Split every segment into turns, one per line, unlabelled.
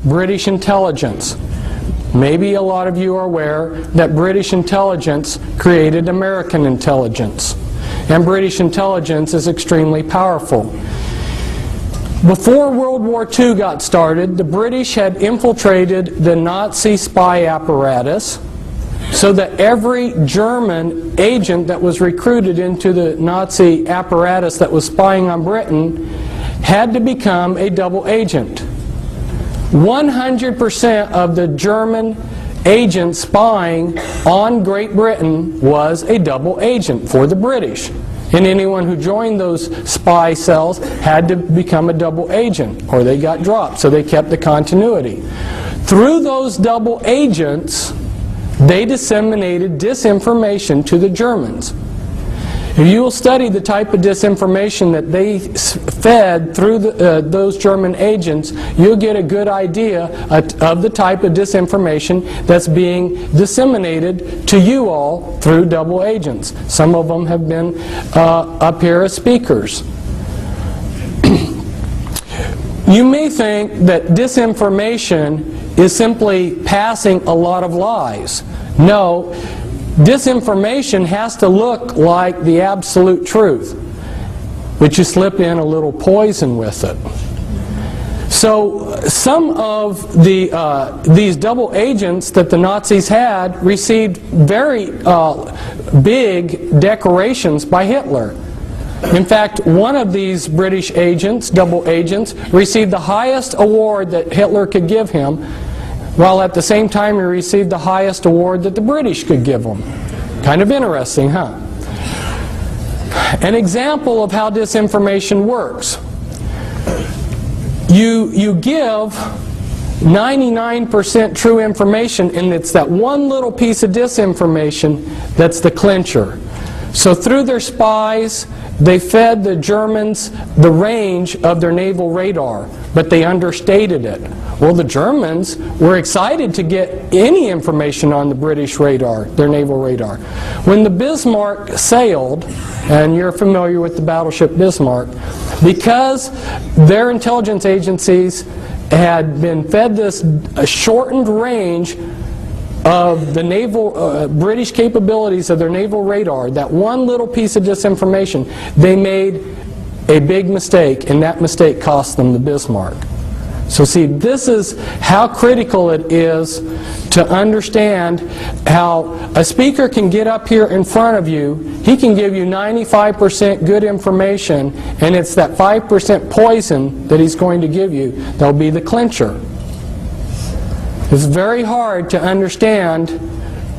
British intelligence. Maybe a lot of you are aware that British intelligence created American intelligence. And British intelligence is extremely powerful. Before World War II got started, the British had infiltrated the Nazi spy apparatus so that every German agent that was recruited into the Nazi apparatus that was spying on Britain had to become a double agent. 100% of the German agent spying on Great Britain was a double agent for the British. And anyone who joined those spy cells had to become a double agent, or they got dropped, so they kept the continuity. Through those double agents, they disseminated disinformation to the Germans. If you will study the type of disinformation that they fed through those German agents, you'll get a good idea of the type of disinformation that's being disseminated to you all through double agents. Some of them have been up here as speakers. You may think that disinformation is simply passing a lot of lies. No. Disinformation has to look like the absolute truth, but you slip in a little poison with it. So some of these double agents that the Nazis had received very big decorations by Hitler. In fact, one of these British agents, double agents, received the highest award that Hitler could give him, while at the same time he received the highest award that the British could give him. Kind of interesting, huh? An example of how disinformation works. You give 99% true information, and it's that one little piece of disinformation that's the clincher. So through their spies, they fed the Germans the range of their naval radar, but they understated it. Well, the Germans were excited to get any information on the British radar, their naval radar. When the Bismarck sailed, and you're familiar with the battleship Bismarck, because their intelligence agencies had been fed this shortened range of the naval British capabilities of their naval radar, that one little piece of disinformation, they made a big mistake, and that mistake cost them the Bismarck. So see, this is how critical it is to understand how a speaker can get up here in front of you, he can give you 95% good information, and it's that 5% poison that he's going to give you that'll be the clincher. It's very hard to understand,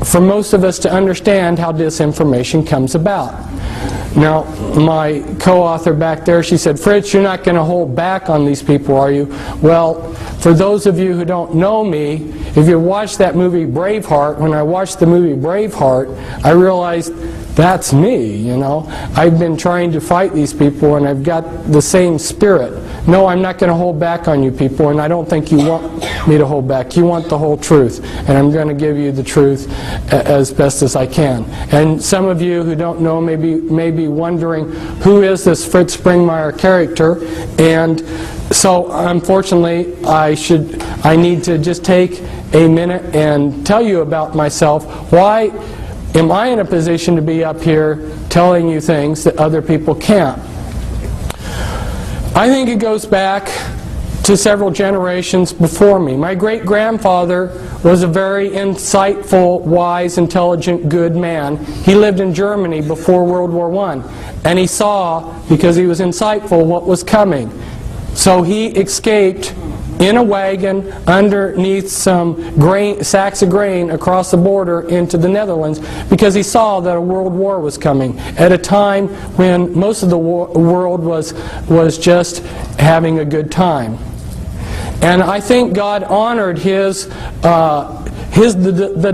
for most of us to understand how disinformation comes about. Now, my co-author back there, she said, "Fritz, you're not going to hold back on these people, are you?" Well, for those of you who don't know me, if you watch that movie Braveheart, when I watched the movie Braveheart, I realized that's me, you know. I've been trying to fight these people, and I've got the same spirit. No, I'm not going to hold back on you people, and I don't think you want me to hold back. You want the whole truth, and I'm going to give you the truth as best as I can. And some of you who don't know may be wondering, who is this Fritz Springmeier character? And so, unfortunately, I need to just take a minute and tell you about myself. Why am I in a position to be up here telling you things that other people can't? I think it goes back to several generations before me. My great-grandfather was a very insightful, wise, intelligent, good man. He lived in Germany before World War I, and he saw, because he was insightful, what was coming. So he escaped in a wagon underneath some sacks of grain across the border into the Netherlands, because he saw that a world war was coming at a time when most of the world was just having a good time. And I think God honored the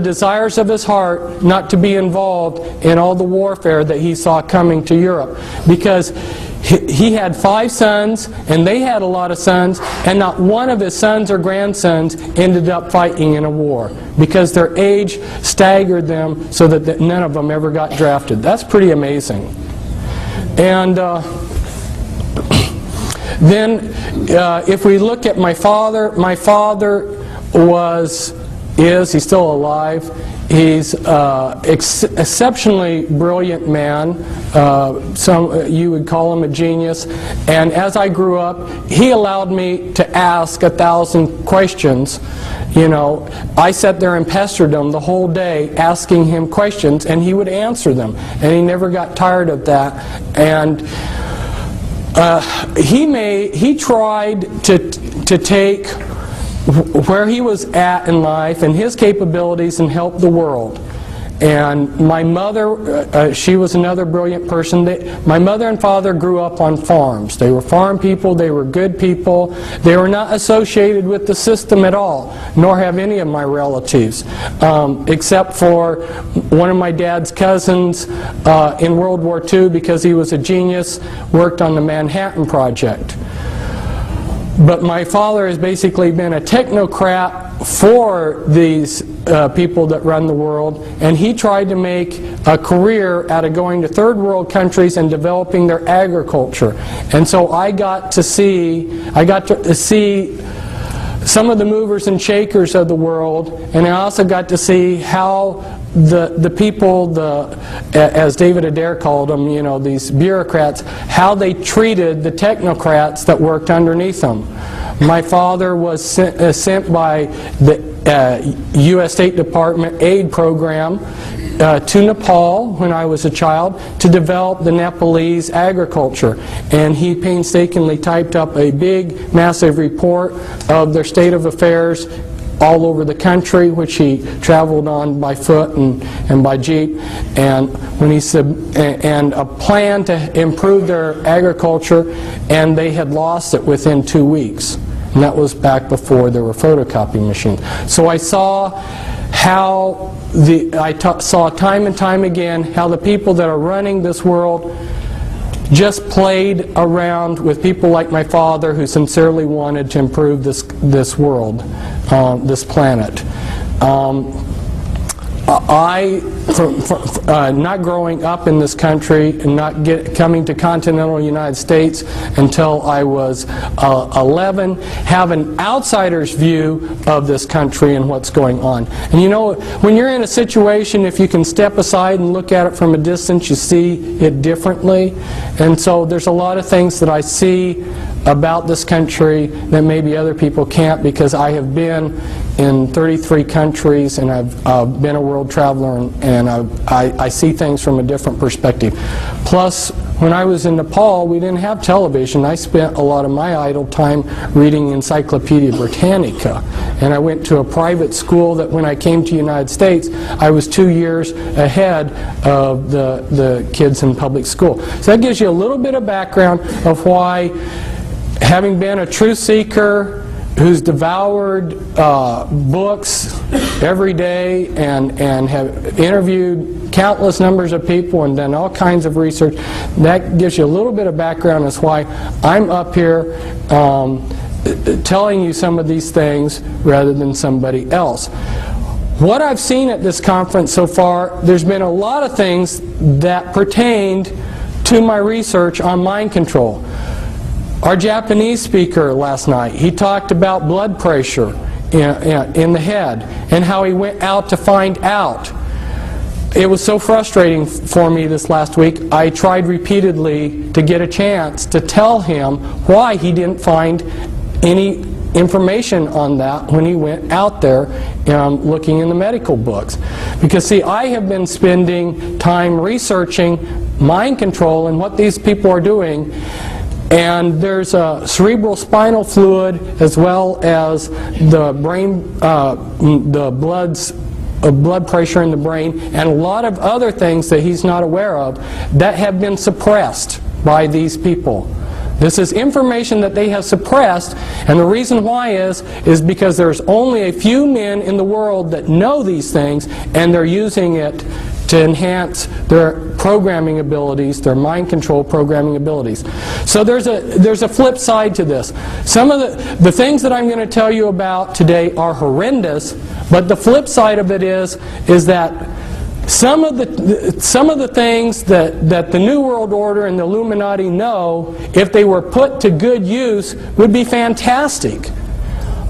desires of his heart not to be involved in all the warfare that he saw coming to Europe, because he had 5 sons, and they had a lot of sons, and not one of his sons or grandsons ended up fighting in a war, because their age staggered them so that none of them ever got drafted. That's pretty amazing. And Then if we look at my father he's still alive. He's exceptionally brilliant man. You would call him a genius. And as I grew up, he allowed me to ask 1,000 questions. You know, I sat there and pestered him the whole day asking him questions, and he would answer them. And he never got tired of that. And he tried to take where he was at in life and his capabilities and help the world. And my mother, she was another brilliant person. My mother and father grew up on farms. They were farm people, they were good people. They were not associated with the system at all, nor have any of my relatives, except for one of my dad's cousins in World War II, because he was a genius, worked on the Manhattan Project. But my father has basically been a technocrat for these people that run the world, and he tried to make a career out of going to third world countries and developing their agriculture. And so I got to see some of the movers and shakers of the world, and I also got to see how the people, as David Adair called them, you know, these bureaucrats, how they treated the technocrats that worked underneath them. My father was sent by the U.S. State Department aid program to Nepal when I was a child to develop the Nepalese agriculture, and he painstakingly typed up a big, massive report of their state of affairs all over the country, which he traveled on by foot and by jeep, and when he and a plan to improve their agriculture, and they had lost it within 2 weeks, and that was back before there were photocopy machines. So I saw how saw time and time again how the people that are running this world just played around with people like my father, who sincerely wanted to improve this world, this planet. Not growing up in this country and not coming to continental United States until I was 11, have an outsider's view of this country and what's going on. And you know, when you're in a situation, if you can step aside and look at it from a distance, you see it differently. And so there's a lot of things that I see about this country that maybe other people can't, because I have been in 33 countries and I've been a world traveler, and I see things from a different perspective. Plus, when I was in Nepal, we didn't have television. I spent a lot of my idle time reading Encyclopedia Britannica, and I went to a private school that when I came to the United States, I was 2 years ahead of the kids in public school. So that gives you a little bit of background of why, having been a truth seeker who's devoured books every day and have interviewed countless numbers of people and done all kinds of research, that gives you a little bit of background as why I'm up here telling you some of these things rather than somebody else. What I've seen at this conference so far, there's been a lot of things that pertained to my research on mind control. Our Japanese speaker last night, he talked about blood pressure in the head and how he went out to find out. It was so frustrating for me this last week. I tried repeatedly to get a chance to tell him why he didn't find any information on that when he went out there looking in the medical books. Because see, I have been spending time researching mind control and what these people are doing. And there's cerebral spinal fluid, as well as the brain, the blood pressure in the brain, and a lot of other things that he's not aware of that have been suppressed by these people. This is information that they have suppressed, and the reason why is because there's only a few men in the world that know these things, and they're using it to enhance their programming abilities, their mind control programming abilities. So there's a flip side to this. Some of the things that I'm going to tell you about today are horrendous, but the flip side of it is that Some of the things that the New World Order and the Illuminati know, if they were put to good use, would be fantastic.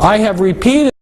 I have repeated